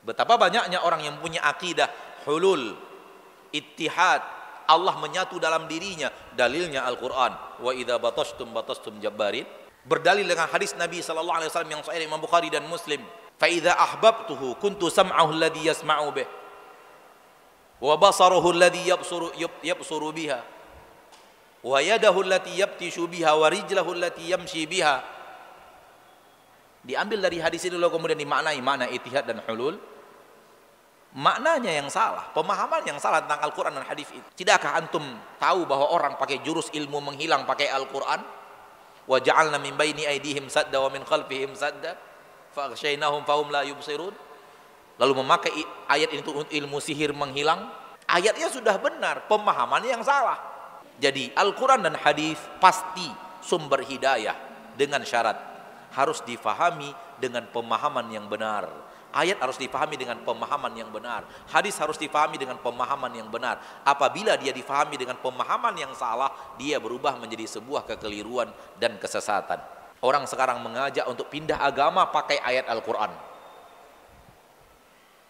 Betapa banyaknya orang yang punya akidah hulul, ittihad, Allah menyatu dalam dirinya. Dalilnya Al-Quran. Wa idza batastum jabbarin. Berdalil dengan hadis Nabi SAW yang sahih Imam Bukhari dan Muslim. Fa idza ahbabtuhu kuntu sam'ahu alladhi yasma'u bih, wa basaruhu alladhi yabsuru biha, wa yadahu allati yabtishu biha, wa rijlahu allati yamshi biha. Diambil dari hadis itu lalu kemudian dimaknai makna ittihad dan hulul. Maknanya yang salah, pemahaman yang salah tentang Al-Quran dan hadis itu. Tidakkah antum tahu bahwa orang pakai jurus ilmu menghilang pakai Al-Quran? Wa ja'alna min baini aydihim sadda wa min khalfihim sadda fa aghshaynahum fahum la yubsirun. Lalu memakai ayat ini untuk ilmu sihir menghilang. Ayatnya sudah benar, pemahaman yang salah. Jadi Al-Quran dan hadis pasti sumber hidayah, dengan syarat harus difahami dengan pemahaman yang benar. Ayat harus difahami dengan pemahaman yang benar. Hadis harus difahami dengan pemahaman yang benar. Apabila dia difahami dengan pemahaman yang salah, dia berubah menjadi sebuah kekeliruan dan kesesatan. Orang sekarang mengajak untuk pindah agama pakai ayat Al-Quran.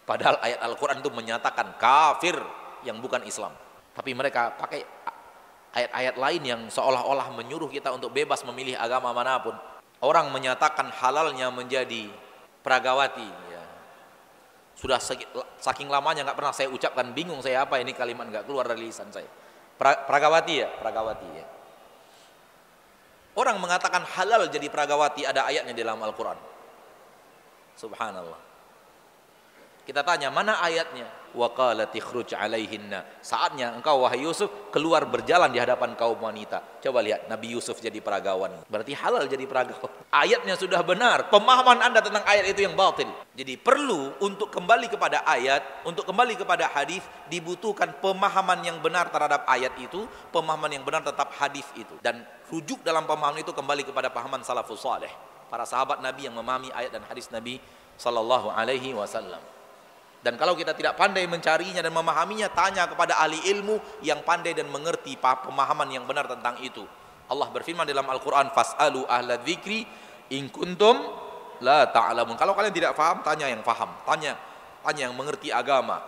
Padahal ayat Al-Quran itu menyatakan kafir yang bukan Islam. Tapi mereka pakai ayat-ayat lain yang seolah-olah menyuruh kita untuk bebas memilih agama manapun. Orang menyatakan halalnya menjadi pragawati. Sudah saking lamanya nggak pernah saya ucapkan, bingung saya apa ini kalimat nggak keluar dari lisan saya. Pragawati ya, pragawati ya. Orang mengatakan halal jadi pragawati, ada ayatnya di dalam Al-Quran. Subhanallah. Kita tanya mana ayatnya? Wa qalat ikhruj alaihinna. Saatnya engkau wahai Yusuf keluar berjalan di hadapan kaum wanita. Coba lihat Nabi Yusuf jadi peragawan. Berarti halal jadi peragawan. Ayatnya sudah benar. Pemahaman Anda tentang ayat itu yang batil. Jadi perlu untuk kembali kepada ayat, untuk kembali kepada hadis, dibutuhkan pemahaman yang benar terhadap ayat itu, pemahaman yang benar tetap hadis itu. Dan rujuk dalam pemahaman itu kembali kepada pahaman salafus saleh, para sahabat Nabi yang memahami ayat dan hadis Nabi sallallahu alaihi wasallam. Dan kalau kita tidak pandai mencarinya dan memahaminya, tanya kepada ahli ilmu yang pandai dan mengerti pemahaman yang benar tentang itu. Allah berfirman dalam Al-Quran, fas'alu ahla dzikri in kuntum la ta'lamun. Kalau kalian tidak paham, tanya yang paham, tanya yang mengerti agama.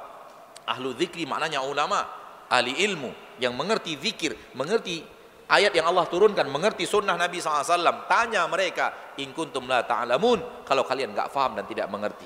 Ahlu dzikri maknanya ulama, ahli ilmu yang mengerti zikir, mengerti ayat yang Allah turunkan, mengerti sunnah Nabi SAW. Tanya mereka, in kuntum la ta'lamun, kalau kalian enggak paham dan tidak mengerti.